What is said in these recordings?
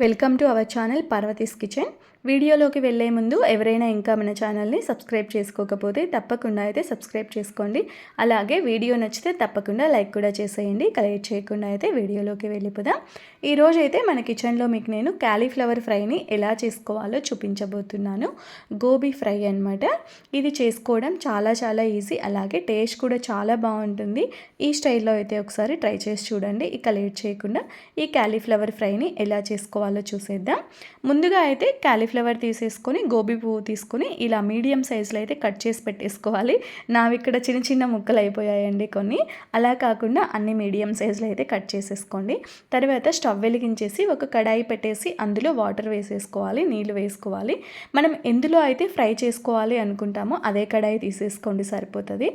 Welcome to our channel Parvati's kitchen. వీడియోలోకి వెళ్ళే ముందు ఎవరైనా ఇంకా మన ఛానల్ని సబ్స్క్రైబ్ చేసుకోకపోతే తప్పకుండా అయితే సబ్స్క్రైబ్ చేసుకోండి. అలాగే వీడియో నచ్చితే తప్పకుండా లైక్ కూడా చేసేయండి. లేట్ చేయకుండా అయితే వీడియోలోకి వెళ్ళిపోదాం. ఈరోజు అయితే మన కిచెన్లో మీకు నేను క్యాలీఫ్లవర్ ఫ్రైని ఎలా చేసుకోవాలో చూపించబోతున్నాను. గోబీ ఫ్రై అన్నమాట. ఇది చేసుకోవడం చాలా ఈజీ, అలాగే టేస్ట్ కూడా చాలా బాగుంటుంది. ఈ స్టైల్లో అయితే ఒకసారి ట్రై చేసి చూడండి. ఇక లేట్ చేయకుండా ఈ క్యాలీఫ్లవర్ ఫ్రైని ఎలా చేసుకోవాలో చూసేద్దాం. ముందుగా అయితే క్యాలీఫ్లవర్ తీసేసుకొని గోబీ పువ్వు తీసుకొని ఇలా మీడియం సైజులో అయితే కట్ చేసి పెట్టేసుకోవాలి. నావి ఇక్కడ చిన్న ముక్కలు అయిపోయాయండి కొన్ని. అలా కాకుండా అన్ని మీడియం సైజులో అయితే కట్ చేసేసుకోండి. తర్వాత స్టవ్ వెలిగించేసి ఒక కడాయి పెట్టేసి అందులో వాటర్ వేసేసుకోవాలి, నీళ్ళు వేసుకోవాలి. మనం ఎందులో అయితే ఫ్రై చేసుకోవాలి అనుకుంటామో అదే కడాయి తీసేసుకోండి, సరిపోతుంది.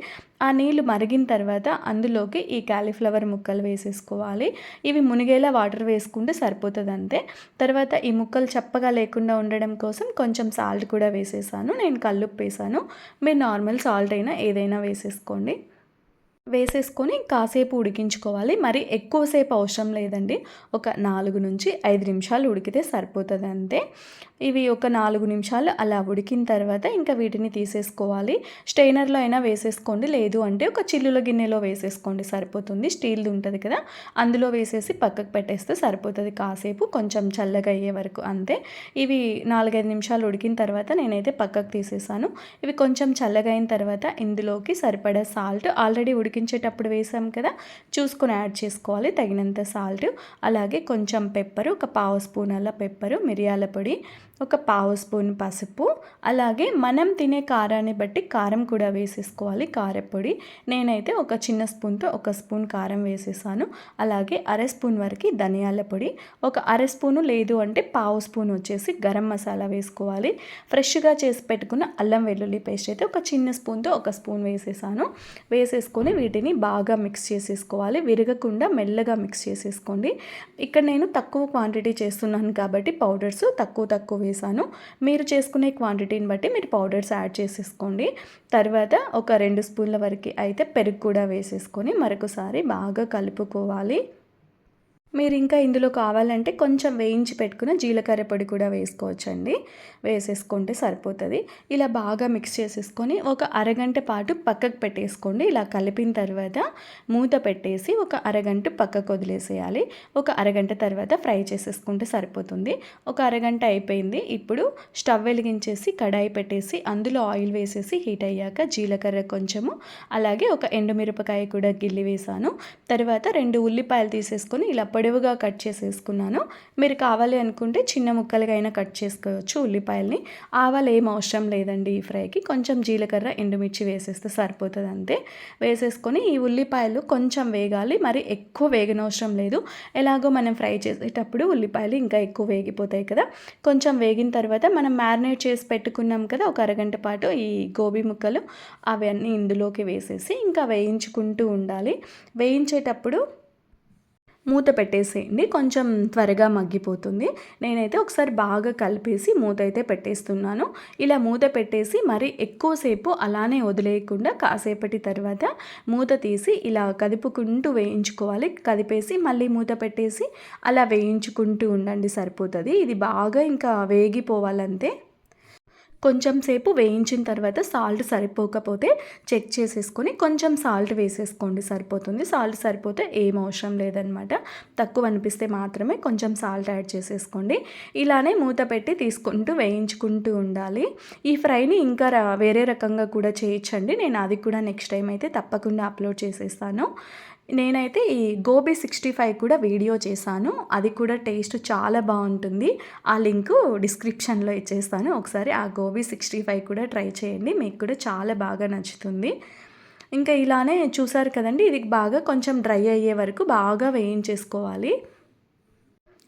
ఆ నీళ్ళు మరిగిన తర్వాత అందులోకి ఈ క్యాలీఫ్లవర్ ముక్కలు వేసేసుకోవాలి. ఇవి మునిగేలా వాటర్ వేసుకుంటే సరిపోతుంది అంతే. తర్వాత ఈ ముక్కలు చప్పగా లేకుండా ఉండడం కోసం కొంచెం సాల్ట్ కూడా వేసేసాను. నేను కల్లుప్పు వేసాను. మీరు నార్మల్ సాల్ట్ అయినా ఏదైనా వేసేసుకోండి. వేసేసుకొని కాసేపు ఉడికించుకోవాలి. మరి ఎక్కువసేపు అవసరం లేదండి. ఒక 4 నుంచి 5 నిమిషాలు ఉడికితే సరిపోతుంది అంతే. ఇవి ఒక 4 నిమిషాలు అలా ఉడికిన తర్వాత ఇంకా వీటిని తీసేసుకోవాలి. స్ట్రైనర్లో అయినా వేసేసుకోండి, లేదు అంటే ఒక చిల్లుల గిన్నెలో వేసేసుకోండి, సరిపోతుంది. స్టీల్ది ఉంటుంది కదా, అందులో వేసేసి పక్కకు పెట్టేస్తే సరిపోతుంది. కాసేపు కొంచెం చల్లగా అయ్యే వరకు అంతే. ఇవి 4-5 నిమిషాలు ఉడికిన తర్వాత నేనైతే పక్కకు తీసేసాను. ఇవి కొంచెం చల్లగా అయిన తర్వాత ఇందులోకి సరిపడా సాల్ట్, ఆల్రెడీ ఉడికించేటప్పుడు వేసాం కదా, చూసుకొని యాడ్ చేసుకోవాలి తగినంత సాల్ట్. అలాగే కొంచెం పెప్పరు, ఒక 1/2 స్పూన్ అలా పెప్పరు, మిరియాల పొడి, ఒక 1/2 స్పూన్ పసుపు, అలాగే మనం తినే కారాన్ని బట్టి కారం కూడా వేసేసుకోవాలి. కారపొడి నేనైతే ఒక చిన్న స్పూన్తో 1 స్పూన్ కారం వేసేసాను. అలాగే 1/2 స్పూన్ వరకు ధనియాల పొడి, ఒక 1/2 స్పూను లేదు అంటే 1/2 స్పూన్ వచ్చేసి గరం మసాలా వేసుకోవాలి. ఫ్రెష్గా చేసి పెట్టుకున్న అల్లం వెల్లుల్లి పేస్ట్ అయితే ఒక చిన్న స్పూన్తో 1 స్పూన్ వేసేసాను. వేసేసుకొని వీటిని బాగా మిక్స్ చేసేసుకోవాలి. విరగకుండా మెల్లగా మిక్స్ చేసేసుకోండి. ఇక్కడ నేను తక్కువ క్వాంటిటీ చేస్తున్నాను కాబట్టి పౌడర్స్ తక్కువ వేసాను. మీరు చేసుకునే క్వాంటిటీని బట్టి మీరు పౌడర్స్ యాడ్ చేసేసుకోండి. తర్వాత ఒక 2 స్పూన్ల వరకు అయితే పెరుగు కూడా వేసేసుకొని మరొకసారి బాగా కలుపుకోవాలి. మీరు ఇంకా ఇందులో కావాలంటే కొంచెం వేయించి పెట్టుకున్న జీలకర్ర పొడి కూడా వేసుకోవచ్చండి. వేసేసుకుంటే సరిపోతుంది. ఇలా బాగా మిక్స్ చేసేసుకొని ఒక అరగంట పాటు పక్కకు పెట్టేసుకోండి. ఇలా కలిపిన తర్వాత మూత పెట్టేసి ఒక అరగంట పక్కకు వదిలేసేయాలి. ఒక అరగంట తర్వాత ఫ్రై చేసేసుకుంటే సరిపోతుంది. ఒక అరగంట అయిపోయింది. ఇప్పుడు స్టవ్ వెలిగించేసి కడాయి పెట్టేసి అందులో ఆయిల్ వేసేసి హీట్ అయ్యాక జీలకర్ర కొంచెము, అలాగే ఒక ఎండుమిరపకాయ కూడా గిల్లి వేసాను. తర్వాత 2 ఉల్లిపాయలు తీసేసుకొని ఇలా పొడవుగా కట్ చేసేసుకున్నాను. మీరు కావాలి అనుకుంటే చిన్న ముక్కలుగా అయినా కట్ చేసుకోవచ్చు ఉల్లిపాయల్ని. ఆవాలు ఏం అవసరం లేదండి ఈ ఫ్రైకి. కొంచెం జీలకర్ర, ఎండుమిర్చి వేసేస్తే సరిపోతుంది అంతే. వేసేసుకొని ఈ ఉల్లిపాయలు కొంచెం వేగాలి, మరి ఎక్కువ వేగనవసరం లేదు. ఎలాగో మనం ఫ్రై చేసేటప్పుడు ఉల్లిపాయలు ఇంకా ఎక్కువ వేగిపోతాయి కదా. కొంచెం వేగిన తర్వాత మనం మ్యారినేట్ చేసి పెట్టుకున్నాం కదా ఒక అరగంట పాటు ఈ గోబీ ముక్కలు, అవన్నీ ఇందులోకి వేసేసి ఇంకా వేయించుకుంటూ ఉండాలి. వేయించేటప్పుడు మూత పెట్టేసేయండి, కొంచెం త్వరగా మగ్గిపోతుంది. నేనైతే ఒకసారి బాగా కలిపేసి మూత అయితే పెట్టేస్తున్నాను. ఇలా మూత పెట్టేసి మరి ఎక్కువసేపు అలానే వదిలేయకుండా కాసేపటి తర్వాత మూత తీసి ఇలా కదుపుకుంటూ వేయించుకోవాలి. కదిపేసి మళ్ళీ మూత పెట్టేసి అలా వేయించుకుంటూ ఉండండి, సరిపోతుంది. ఇది బాగా ఇంకా వేగిపోవాలంతే. కొంచెం సేపు వేయించిన తర్వాత సాల్ట్ సరిపోకపోతే చెక్ చేసేసుకొని కొంచెం సాల్ట్ వేసేసుకోండి, సరిపోతుంది. సాల్ట్ సరిపోతే ఏం అవసరం లేదనమాట. తక్కువ అనిపిస్తే మాత్రమే కొంచెం సాల్ట్ యాడ్ చేసేసుకోండి. ఇలానే మూత పెట్టి తీసుకుంటూ వేయించుకుంటూ ఉండాలి. ఈ ఫ్రైని ఇంకా వేరే రకంగా కూడా చేయొచ్చండి. నేను అది కూడా నెక్స్ట్ టైం అయితే తప్పకుండా అప్లోడ్ చేసేస్తాను. నేనైతే ఈ గోబీ 65 కూడా వీడియో చేశాను. అది కూడా టేస్ట్ చాలా బాగుంటుంది. ఆ లింకు డిస్క్రిప్షన్లో ఇచ్చేస్తాను. ఒకసారి ఆ గోబీ 65 కూడా ట్రై చేయండి, మీకు కూడా చాలా బాగా నచ్చుతుంది. ఇంకా ఇలానే చూసారు కదండి, ఇది బాగా కొంచెం డ్రై అయ్యే వరకు బాగా వేయించేసుకోవాలి.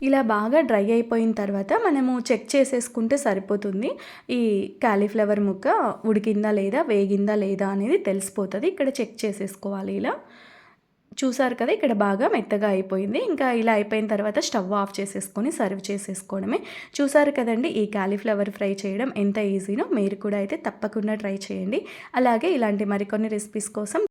ఇలా బాగా డ్రై అయిపోయిన తర్వాత మనము చెక్ చేసేసుకుంటే సరిపోతుంది. ఈ క్యాలీఫ్లవర్ ముక్క ఉడికిందా లేదా, వేగిందా లేదా అనేది తెలిసిపోతుంది. ఇక్కడ చెక్ చేసేసుకోవాలి. ఇలా చూసారు కదా, ఇక్కడ బాగా మెత్తగా అయిపోయింది. ఇంకా ఇలా అయిపోయిన తర్వాత స్టవ్ ఆఫ్ చేసేసుకొని సర్వ్ చేసేసుకోవడమే. చూసారు కదండి, ఈ క్యాలీఫ్లవర్ ఫ్రై చేయడం ఎంత ఈజీనో మీరు కూడా అయితే తప్పకుండా ట్రై చేయండి. అలాగే ఇలాంటి మరికొన్ని రెసిపీస్ కోసం